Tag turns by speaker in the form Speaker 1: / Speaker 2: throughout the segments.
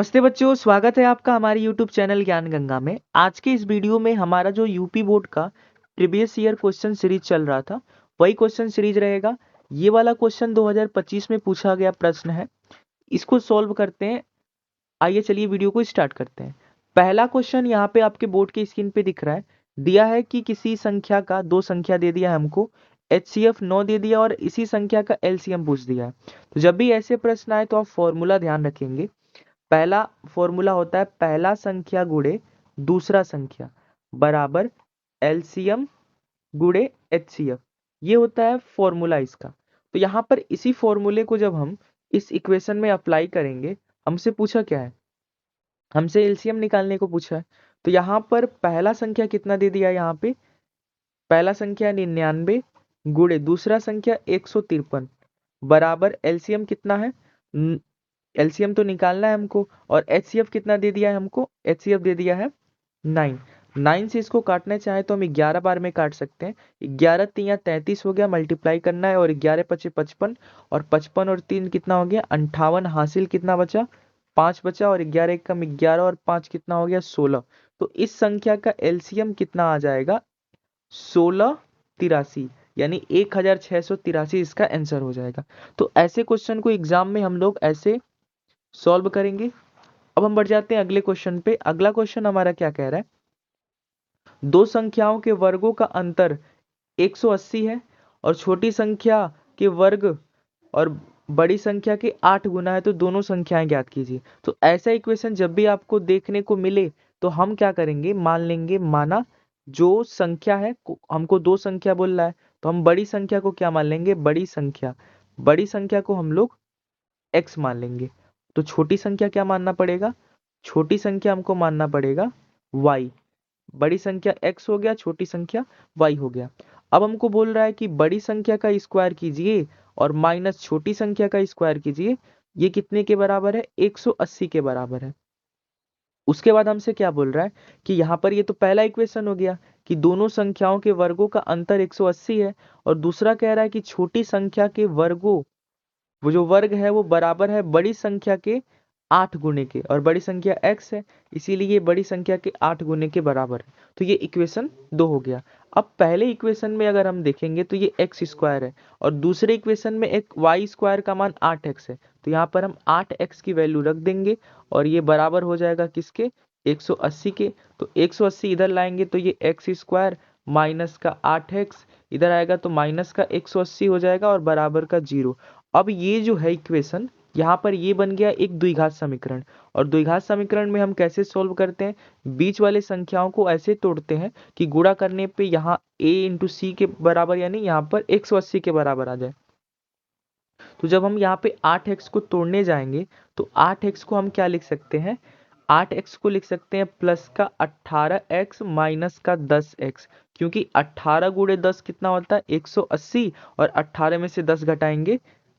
Speaker 1: नमस्ते बच्चों, स्वागत है आपका हमारे YouTube चैनल ज्ञान गंगा में। आज के इस वीडियो में हमारा जो यूपी बोर्ड का प्रीवियस ईयर क्वेश्चन सीरीज चल रहा था वही क्वेश्चन सीरीज रहेगा। ये वाला क्वेश्चन 2025 में पूछा गया प्रश्न है, इसको सॉल्व करते हैं। आइए चलिए वीडियो को स्टार्ट करते हैं। पहला क्वेश्चन यहाँ पे आपके बोर्ड की स्क्रीन पे दिख रहा है। दिया है कि किसी संख्या का, दो संख्या दे दिया है हमको, HCF 9 दे दिया और इसी संख्या का LCM पूछ दिया है। तो जब भी ऐसे प्रश्न आए तो आप फॉर्मूला ध्यान रखेंगे। पहला फॉर्मूला होता है पहला संख्या गुणे दूसरा संख्या बराबर LCM गुणे HCF। ये होता है फॉर्मूला इसका। तो यहाँ पर इसी फॉर्मूले को जब हम इस इक्वेशन में अप्लाई करेंगे, हमसे पूछा क्या है, हमसे LCM निकालने को पूछा है। तो यहाँ पर पहला संख्या कितना दे दिया है, यहाँ पे पहला संख्या 99 गुणे दूसरा संख्या 153 बराबर LCM कितना है, LCM तो निकालना है हमको। और HCF कितना दे दिया है हमको, HCF दे दिया है 9। 9 से इसको काटना चाहे तो हम 11 बार में काट सकते हैं। 11 तिया 33 हो गया, मल्टीप्लाई करना है और 11 पचे 55 और 55 और 3 कितना हो गया 58। हासिल कितना बचा, 5 बचा और 11 एक कम 11 और 5 कितना हो गया 16। तो इस संख्या का LCM कितना आ जाएगा 1683, यानी 1683 इसका आंसर हो जाएगा। तो ऐसे क्वेश्चन को एग्जाम में हम लोग ऐसे सॉल्व करेंगे। अब हम बढ़ जाते हैं अगले क्वेश्चन पे। अगला क्वेश्चन हमारा क्या कह रहा है, दो संख्याओं के वर्गों का अंतर 180 है और छोटी संख्या के वर्ग और बड़ी संख्या के 8 गुना है, तो दोनों संख्याएं ज्ञात कीजिए। तो ऐसा इक्वेशन जब भी आपको देखने को मिले तो हम क्या करेंगे, मान लेंगे, माना जो संख्या है, हमको दो संख्या बोल रहा है तो हम बड़ी संख्या को क्या मान लेंगे, बड़ी संख्या को हम लोग x मान लेंगे। तो छोटी संख्या क्या मानना पड़ेगा, छोटी संख्या हमको मानना पड़ेगा y। बड़ी संख्या x हो गया, छोटी संख्या y हो गया। अब हमको बोल रहा है कि बड़ी संख्या का स्क्वायर कीजिए और माइनस छोटी संख्या का स्क्वायर कीजिए। ये कितने के बराबर है, 180 के बराबर है। उसके बाद हमसे क्या बोल रहा है कि यहाँ पर ये तो पहला इक्वेशन हो गया कि दोनों संख्याओं के वर्गों का अंतर 180 है, और दूसरा कह रहा है कि छोटी संख्या के वर्गों, वो जो वर्ग है वो बराबर है बड़ी संख्या के 8 गुने के, और बड़ी संख्या x है इसीलिए ये बड़ी संख्या के 8 गुने के बराबर है। तो ये इक्वेशन 2 हो गया। अब पहले इक्वेशन में अगर हम देखेंगे तो ये x स्क्वायर है और दूसरे इक्वेशन में एक y स्क्वायर का मान 8x है। तो यहाँ पर हम 8x की वैल्यू रख देंगे और ये बराबर हो जाएगा किसके, 180 के। तो 180 इधर लाएंगे तो ये x स्क्वायर माइनस का 8x इधर आएगा तो माइनस का 180 हो जाएगा और बराबर का 0। अब ये जो है इक्वेशन, यहाँ पर ये बन गया एक द्विघात समीकरण। और द्विघात समीकरण में हम कैसे सॉल्व करते हैं, बीच वाले संख्याओं को ऐसे तोड़ते हैं कि गुणा करने पे यहाँ a इंटू सी के बराबर, यानी यहाँ पर 180 के बराबर आ जाए। तो जब हम यहाँ पे 8x को तोड़ने जाएंगे तो 8x को हम क्या लिख सकते हैं, 8x को लिख सकते हैं प्लस का 18x माइनस का 10x, क्योंकि 18 गुणे 10 कितना होता है 180 और 18 में से 10 घटाएंगे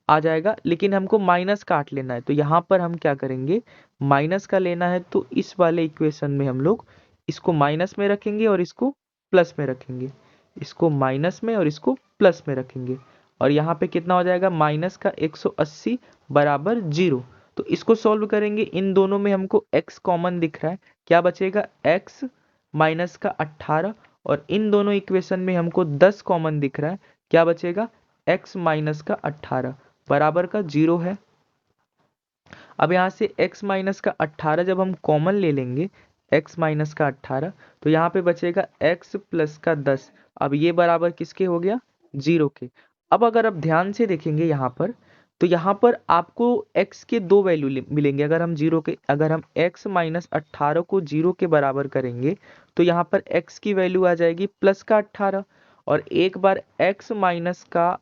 Speaker 1: आ जाएगा, लेकिन हमको माइनस का 8 लेना है। तो यहाँ पर हम क्या करेंगे, माइनस का लेना है तो इस वाले इक्वेशन में हम लोग इसको माइनस में रखेंगे और इसको प्लस में रखेंगे, इसको माइनस में और इसको प्लस में रखेंगे। और यहाँ पे कितना हो जाएगा, माइनस का 180 बराबर 0। तो इसको सॉल्व करेंगे, इन दोनों में हमको x कॉमन दिख रहा है, क्या बचेगा x माइनस का 18, और इन दोनों इक्वेशन में हमको 10 कॉमन दिख रहा है, क्या बचेगा x माइनस का 18 बराबर का 0 है। अब यहाँ से x माइनस का 18 जब हम कॉमन ले लेंगे, x माइनस का 18, तो यहाँ पे बचेगा x प्लस का 10। अब ये बराबर किसके हो गया, 0 के। अब अगर आप ध्यान से देखेंगे यहाँ पर, तो यहाँ पर आपको x के दो वैल्यू मिलेंगे। अगर हम x माइनस 18 को 0 के बराबर करेंगे तो यहाँ पर x की वैल्यू आ जाएगी प्लस का 18, और एक बार x माइनस का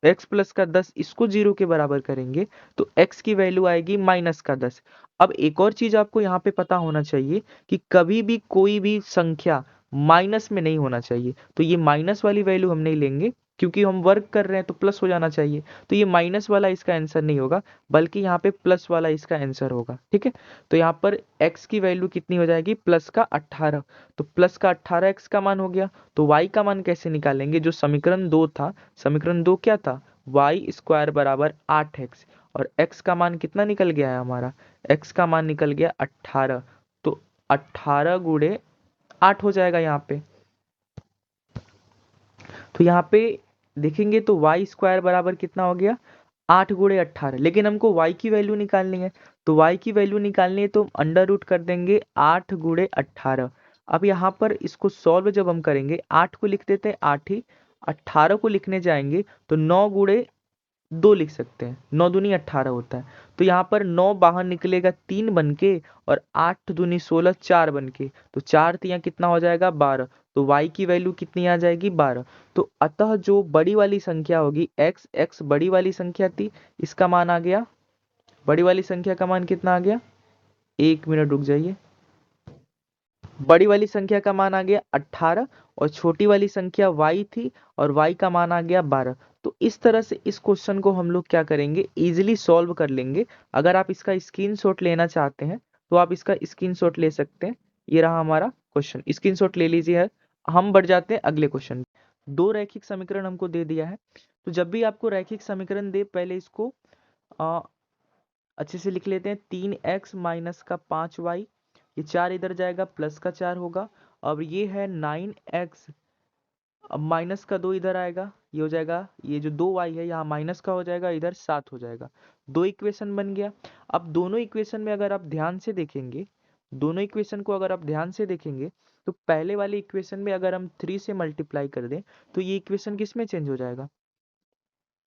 Speaker 1: x प्लस का 10 इसको 0 के बराबर करेंगे तो x की वैल्यू आएगी माइनस का 10। अब एक और चीज आपको यहाँ पे पता होना चाहिए कि कभी भी कोई भी संख्या माइनस में नहीं होना चाहिए। तो ये माइनस वाली वैल्यू हम नहीं लेंगे, क्योंकि हम वर्क कर रहे हैं तो प्लस हो जाना चाहिए। तो ये माइनस वाला इसका आंसर नहीं होगा, बल्कि यहाँ पे प्लस वाला इसका आंसर होगा। ठीक है, तो यहाँ पर x की वैल्यू कितनी हो जाएगी, प्लस का 18। तो प्लस का 18 x का मान हो गया। तो y का मान कैसे निकालेंगे, जो समीकरण 2 था, समीकरण 2 क्या था, y स्क्वायर बराबर 8x, और x का मान कितना निकल गया है हमारा, x का मान निकल गया 18। तो 18 गुणे 8 हो जाएगा यहाँ पे। तो यहाँ पे देखेंगे तो वाई स्क्वायर बराबर कितना हो गया, 8 गुणे 18। लेकिन हमको y की वैल्यू निकालनी है, तो y की वैल्यू निकालनी है तो हम अंडर रूट कर देंगे 8 गुणे 18। अब यहाँ पर इसको सॉल्व जब हम करेंगे, 8 को लिख देते हैं 8 ही, 18 को लिखने जाएंगे तो 9 गुणे 2 लिख सकते हैं, 9 दूनी 18 होता है। तो यहाँ पर 9 बाहर निकलेगा 3 बन के, और 8 दूनी 16 4 बन के, तो 4 तिया कितना हो जाएगा 12। तो y की वैल्यू कितनी आ जाएगी 12। तो अतः जो बड़ी वाली संख्या होगी x बड़ी वाली संख्या थी, इसका मान आ गया, बड़ी वाली संख्या का मान कितना आ गया, 1 मिनट रुक जाइए, बड़ी वाली संख्या का मान आ गया 18, और छोटी वाली संख्या y थी और y का मान आ गया 12। तो इस तरह से इस क्वेश्चन को हम लोग क्या करेंगे, इजीली सॉल्व कर लेंगे। अगर आप इसका स्क्रीनशॉट लेना चाहते हैं तो आप इसका स्क्रीनशॉट ले सकते हैं। ये रहा हमारा क्वेश्चन, स्क्रीनशॉट ले लीजिए। हम बढ़ जाते हैं अगले क्वेश्चन। दो रैखिक समीकरण हमको दे दिया है, तो जब भी आपको रैखिक समीकरण दे पहले इसको अच्छे से लिख लेते हैं। 3x माइनस का 5y, ये 4 इधर जाएगा, प्लस का 4 होगा। अब ये है 9x, अब माइनस का 2 इधर आएगा, ये हो जाएगा, ये जो 2y है यहाँ माइनस का हो जाएगा, इधर 7 हो जाएगा। दो इक्वेशन बन गया। अब दोनों इक्वेशन में अगर आप ध्यान से देखेंगे, दोनों इक्वेशन को अगर आप ध्यान से देखेंगे, तो पहले वाले इक्वेशन में अगर हम 3 से मल्टीप्लाई कर दें तो ये इक्वेशन किस में चेंज हो जाएगा,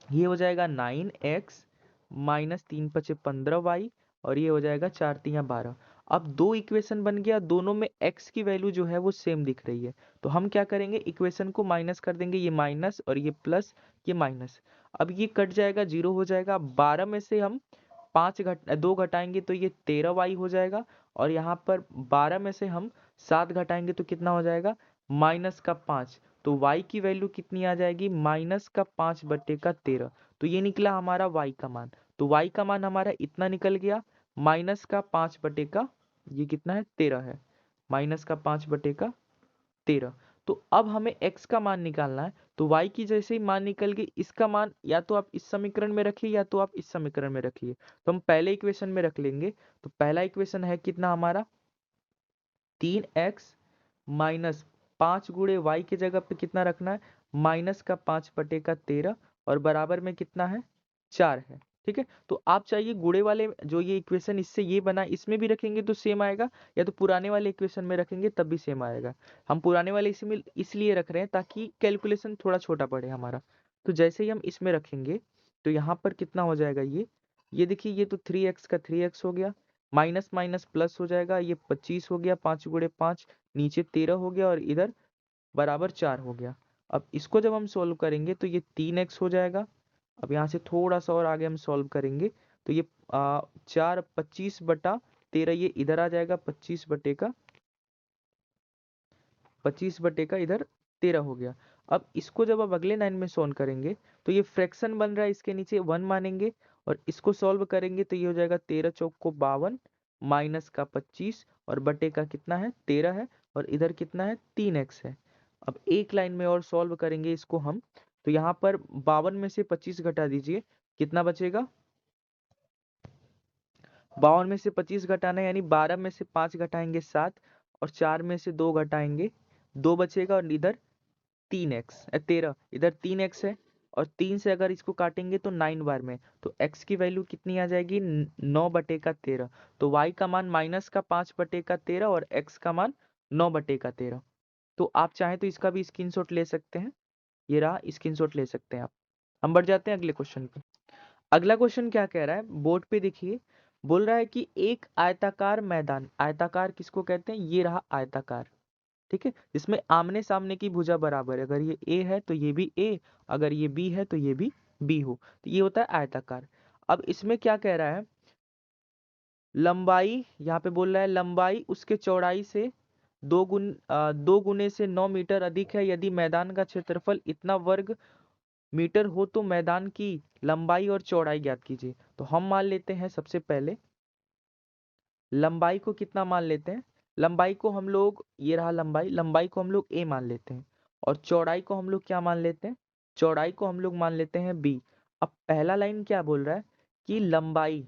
Speaker 1: ये हो जाएगा 9x माइनस 3×5 = 15y, और ये हो जाएगा 4×3 = 12। अब दो इक्वेशन बन गया, दोनों में x की वैल्यू जो है वो सेम दिख रही है। तो हम क्या करेंगे, इक्वेशन को माइनस कर देंगे, ये माइनस और ये प्लस, ये माइनस। अब ये कट जाएगा, 0 हो जाएगा। 12 में से हम 2 घटाएंगे तो ये 13y हो जाएगा, और यहाँ पर 12 में से हम 7 घटाएंगे तो कितना हो जाएगा, -5। तो y की वैल्यू कितनी आ जाएगी, -5/13। तो ये निकला हमारा y का मान। तो y का मान हमारा इतना निकल गया, -5/, ये कितना है 13 है, -5/13। तो अब हमें x का मान निकालना है। तो y की जैसे ही मान निकल गई, इसका मान या तो आप इस समीकरण में रखिए या तो आप इस समीकरण में रखिए। तो हम पहले इक्वेशन में रख लेंगे। तो पहला इक्वेशन है कितना हमारा, 3x माइनस 5 गुणे y की जगह पे कितना रखना है, -5/13, और बराबर में कितना है 4 है। ठीक है, तो आप चाहिए गुणे वाले जो ये इक्वेशन इससे ये बना, इसमें भी रखेंगे तो सेम आएगा, या तो पुराने वाले इक्वेशन में रखेंगे तब भी सेम आएगा। हम पुराने वाले इसमें इसलिए रख रहे हैं ताकि कैलकुलेशन थोड़ा छोटा पड़े हमारा। तो जैसे ही हम इसमें रखेंगे तो यहाँ पर कितना हो जाएगा, ये देखिए, ये तो 3x का 3x हो गया, माइनस माइनस प्लस हो जाएगा, ये 25 हो गया, 5 गुणे 5, नीचे 13 हो गया, और इधर बराबर 4 हो गया। अब इसको जब हम सोल्व करेंगे तो ये 3x हो जाएगा। अब यहाँ से थोड़ा सा और आगे हम सॉल्व करेंगे तो ये 4 25/13, ये इधर आ जाएगा, 25/का इधर 13 हो गया। अब इसको जब आप अगले लाइन में सॉल्व करेंगे तो ये फ्रैक्शन बन रहा है, इसके नीचे 1 मानेंगे, और इसको सॉल्व करेंगे तो ये हो जाएगा 13 चौक को 52, माइनस का 25, और बटे का कितना है 13 है, और इधर कितना है 3x है। अब एक लाइन में और सॉल्व करेंगे इसको हम, तो यहाँ पर 52 में से 25 घटा दीजिए, कितना बचेगा, 52 में से 25 घटाना है, यानी 12 में से 5 घटाएंगे 7, और 4 में से 2 घटाएंगे 2 बचेगा, और इधर 3x 13, इधर 3x है, और 3 से अगर इसको काटेंगे तो 9 बार में, तो x की वैल्यू कितनी आ जाएगी, 9/13। तो y का मान -5/13 और x का मान 9/13। तो आप चाहें तो इसका भी स्क्रीनशॉट ले सकते हैं, ये रहा, स्क्रीनशॉट ले सकते हैं आप। हम बढ़ जाते हैं अगले क्वेश्चन पे। अगला क्वेश्चन क्या कह रहा है, बोर्ड पे देखिए, बोल रहा है कि एक आयताकार मैदान, आयताकार किसको कहते हैं, ये रहा आयताकार, ठीक है, जिसमें आमने सामने की भुजा बराबर है, अगर ये ए है तो ये भी ए, अगर ये बी है तो ये भी बी हो, तो ये होता है आयताकार। अब इसमें क्या कह रहा है, लंबाई, यहाँ पे बोल रहा है लंबाई उसके चौड़ाई से 2 गुने से 9 मीटर अधिक है, यदि मैदान का क्षेत्रफल इतना वर्ग मीटर हो तो मैदान की लंबाई और चौड़ाई ज्ञात कीजिए। तो हम मान लेते हैं सबसे पहले लंबाई को कितना मान लेते हैं, लंबाई को हम लोग, ये रहा लंबाई, लंबाई को हम लोग a मान लेते हैं, और चौड़ाई को हम लोग क्या मान लेते हैं, चौड़ाई को हम लोग मान लेते हैं b। अब पहला लाइन क्या बोल रहा है की लंबाई,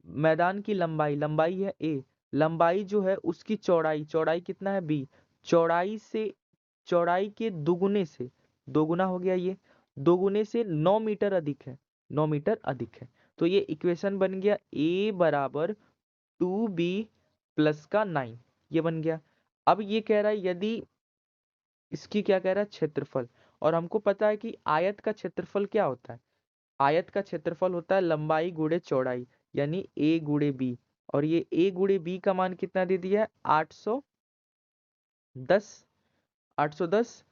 Speaker 1: मैदान की लंबाई, लंबाई है a, लंबाई जो है उसकी चौड़ाई, चौड़ाई कितना है b, चौड़ाई से, चौड़ाई के दुगुने से, दोगुना हो गया ये, दोगुने से 9 मीटर अधिक है, 9 मीटर अधिक है। तो ये इक्वेशन बन गया a बराबर 2b प्लस का 9, ये बन गया। अब ये कह रहा है यदि इसकी क्या कह रहा है, क्षेत्रफल, और हमको पता है कि आयत का क्षेत्रफल क्या होता है, आयत का क्षेत्रफल होता है लंबाई गुणे चौड़ाई, यानी a गुणे b, और ये a गुणे b का मान कितना दे दिया है, 810, 810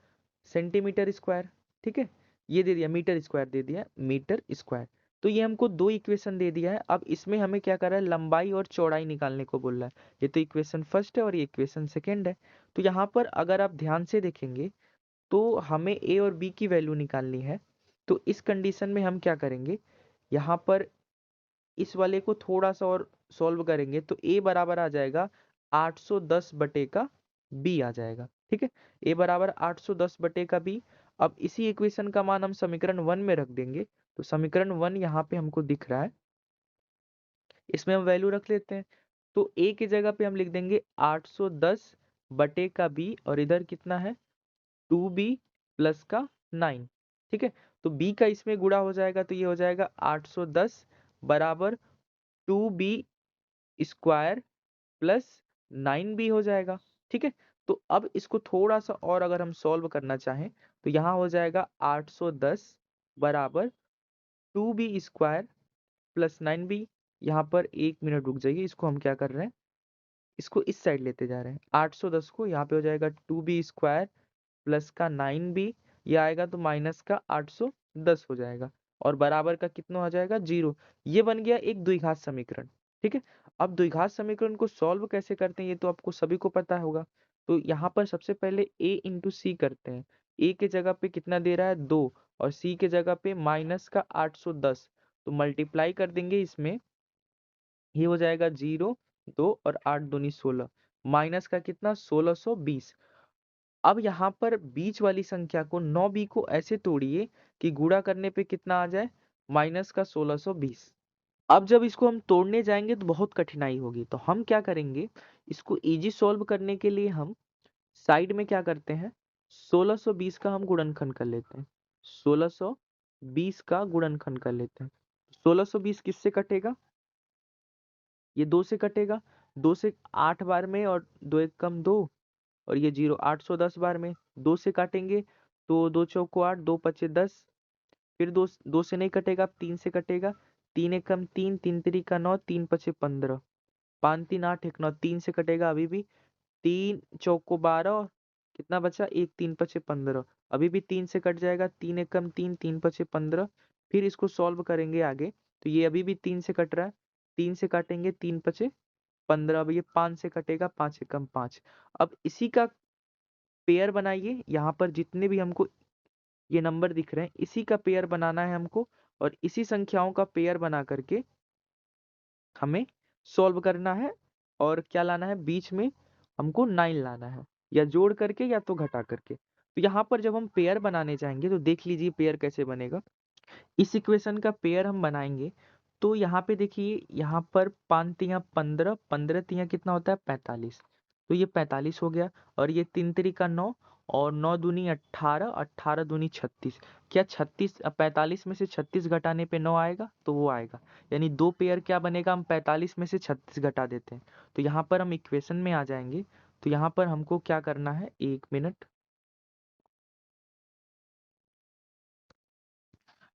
Speaker 1: सेंटीमीटर स्क्वायर, ठीक है, ये दे दिया, मीटर स्क्वायर दे दिया, मीटर स्क्वायर। तो ये हमको दो इक्वेशन दे दिया है। अब इसमें हमें क्या कर रहा है, लंबाई और चौड़ाई निकालने को बोल रहा है। ये तो इक्वेशन फर्स्ट है और ये इक्वेशन सेकेंड है। तो यहाँ पर अगर आप ध्यान से देखेंगे तो हमें ए और बी की वैल्यू निकालनी है। तो इस कंडीशन में हम क्या करेंगे, यहाँ पर इस वाले को थोड़ा सा और सॉल्व करेंगे तो a बराबर आ जाएगा 810 बटे का b आ जाएगा, ठीक है, a बराबर 810 बटे का b। अब इसी इक्वेशन का मान हम समीकरण 1 में रख देंगे, तो समीकरण 1 यहाँ पे हमको दिख रहा है, इसमें हम वैल्यू रख लेते हैं। तो a की जगह पे हम लिख देंगे 810 बटे का b, और इधर कितना है 2b प्लस का 9, ठीक है। तो b का इसमें गुणा हो जाएगा तो ये हो जाएगा 810 बराबर 2b स्क्वायर प्लस 9b हो जाएगा, ठीक है। तो अब इसको थोड़ा सा और अगर हम सॉल्व करना चाहें तो यहाँ हो जाएगा 810 बराबर 2b स्क्वायर प्लस 9b। यहाँ पर एक मिनट रुक जाइए, इसको हम क्या कर रहे हैं, इसको इस साइड लेते जा रहे हैं, 810 को यहाँ पे हो जाएगा 2b स्क्वायर प्लस का 9b, ये आएगा तो माइनस का 810 हो जाएगा, और बराबर का कितना हो जाएगा 0। ये बन गया एक द्विघात समीकरण, ठीक है। अब द्विघात समीकरण को सॉल्व कैसे करते हैं ये तो आपको सभी को पता होगा। तो यहाँ पर सबसे पहले a इंटू सी करते हैं, a के जगह पे कितना दे रहा है 2, और c के जगह पे माइनस का 810, तो मल्टीप्लाई कर देंगे इसमें, ये हो जाएगा 0, 2 और 8 दूनी 16, माइनस का कितना 1620। अब यहाँ पर बीच वाली संख्या को 9b को ऐसे तोड़िए कि गुणा करने पे कितना आ जाए, माइनस का 1620। अब जब इसको हम तोड़ने जाएंगे तो बहुत कठिनाई होगी, तो हम क्या करेंगे, इसको इजी सॉल्व करने के लिए हम साइड में क्या करते हैं, 1620 का हम गुणनखंड कर लेते हैं, 1620 का गुणनखंड कर लेते हैं। 1620 किससे कटेगा, ये 2 से कटेगा, 2 से 8 बार में, और 2 एक कम 2, और ये 0 810 बार में 2 से काटेंगे तो 2 चौको 8, 2 पचे 10, फिर 2 से नहीं कटेगा, 3 से कटेगा, 3 एक कम 3, 3 तिरी का 9, 3 पचे 15, 5 3 8 1 9, 3 से कटेगा अभी भी, 3 चौको 12, कितना बचा 1 3 पचे 15, अभी भी 3 से कट जाएगा, 3 एक कम 3, 3 पचे 15। फिर इसको सॉल्व करेंगे आगे तो ये अभी भी 3 से कट रहा है, 3 से काटेंगे 3 पचे 15, अब ये 5 से कटेगा, 5 एकम 5। अब इसी का पेयर बनाइए, यहाँ पर जितने भी हमको ये नंबर दिख रहे हैं इसी का पेयर बनाना है हमको, और इसी संख्याओं का पेयर बना करके हमें सॉल्व करना है। और क्या लाना है बीच में, हमको 9 लाना है, या जोड़ करके या तो घटा करके। तो यहाँ पर जब हम पेयर बनाने जाएंगे तो देख लीजिए पेयर कैसे बनेगा। इस इक्वेशन का पेयर हम बनाएंगे तो यहाँ पे देखिए, यहाँ पर 5 तिया 15, 15 तिया कितना होता है 45, तो ये 45 हो गया, और ये 3 तिरी का 9, और 9 दूनी 18, 18 दूनी 36। क्या 36, 45 में से 36 घटाने पे 9 आएगा, तो वो आएगा, यानी दो पेयर क्या बनेगा, हम 45 में से 36 घटा देते हैं तो यहाँ पर हम इक्वेशन में आ जाएंगे। तो यहाँ पर हमको क्या करना है, एक मिनट,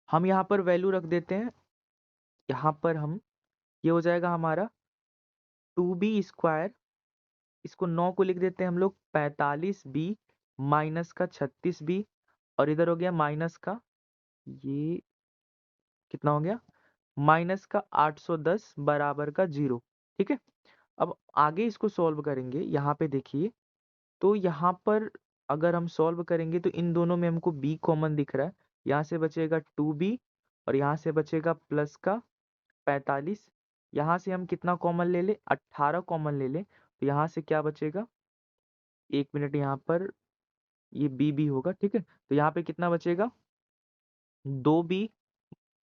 Speaker 1: हम यहाँ पर वैल्यू रख देते हैं, यहाँ पर हम, ये हो जाएगा हमारा 2b स्क्वायर, इसको 9 को लिख देते हैं हम लोग 45b माइनस का 36b, और इधर हो गया माइनस का, ये कितना हो गया, माइनस का 810 बराबर का 0, ठीक है। अब आगे इसको सॉल्व करेंगे, यहाँ पे देखिए, तो यहाँ पर अगर हम सॉल्व करेंगे तो इन दोनों में हमको b कॉमन दिख रहा है, यहाँ से बचेगा 2b, और यहाँ से बचेगा प्लस का 45, यहाँ से हम कितना कॉमन ले ले, 18 कॉमन ले ले, तो यहाँ से क्या बचेगा, एक मिनट, यहाँ पर ये बी भी होगा, ठीक है। तो यहाँ पे कितना बचेगा 2b,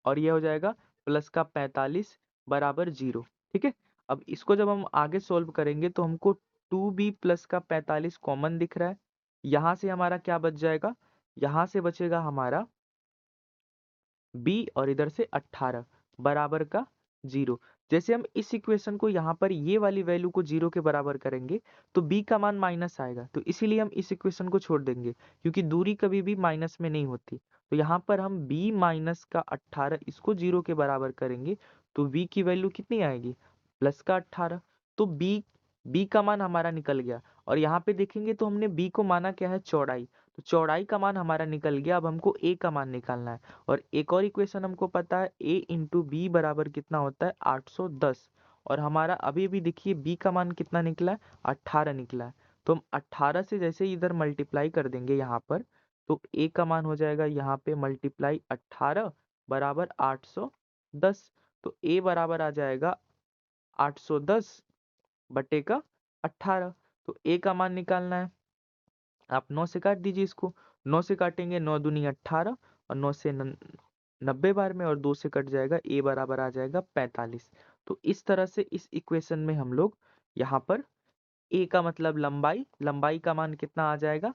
Speaker 1: और ये हो जाएगा प्लस का 45 बराबर 0। ठीक है, अब इसको जब हम आगे सोल्व करेंगे तो हमको 2b प्लस का 45 कॉमन दिख रहा है। यहां से हमारा क्या बच जाएगा, यहां से बचेगा हमारा b और इधर से 18 बराबर का 0। जैसे हम इस इक्वेशन को यहाँ पर ये वाली वैल्यू को 0 के बराबर करेंगे तो b का मान माइनस आएगा, तो इसीलिए हम इस इक्वेशन को छोड़ देंगे, क्योंकि दूरी कभी भी माइनस में नहीं होती। तो यहाँ पर हम b माइनस का 18 इसको 0 के बराबर करेंगे तो v की वैल्यू कितनी आएगी, प्लस का 18। तो b का मान हमारा निकल गया। और यहाँ पे देखेंगे तो हमने b को माना क्या है, चौड़ाई, तो चौड़ाई का मान हमारा निकल गया। अब हमको a का मान निकालना है। और एक और इक्वेशन हमको पता है a इंटू बी बराबर कितना होता है, 810। और हमारा अभी भी देखिए b का मान कितना निकला है, 18 निकला है। तो हम 18 से जैसे ही इधर मल्टीप्लाई कर देंगे यहाँ पर, तो a का मान हो जाएगा यहाँ पे मल्टीप्लाई 18 बराबर 810। तो a बराबर आ जाएगा 810 बटे का 18। तो a का मान निकालना है, आप 9 से काट दीजिए इसको। 9 से काटेंगे, 9 दूनी 18 और 9 से 90 बार में, और 2 से कट जाएगा, a बराबर आ जाएगा 45। तो इस तरह से इस इक्वेशन में हम लोग यहाँ पर a का मतलब लंबाई, लंबाई का मान कितना आ जाएगा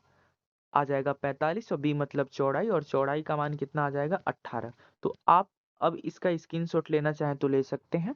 Speaker 1: 45, और b मतलब चौड़ाई, और चौड़ाई का मान कितना आ जाएगा 18। तो आप अब इसका स्क्रीनशॉट लेना चाहें तो ले सकते हैं।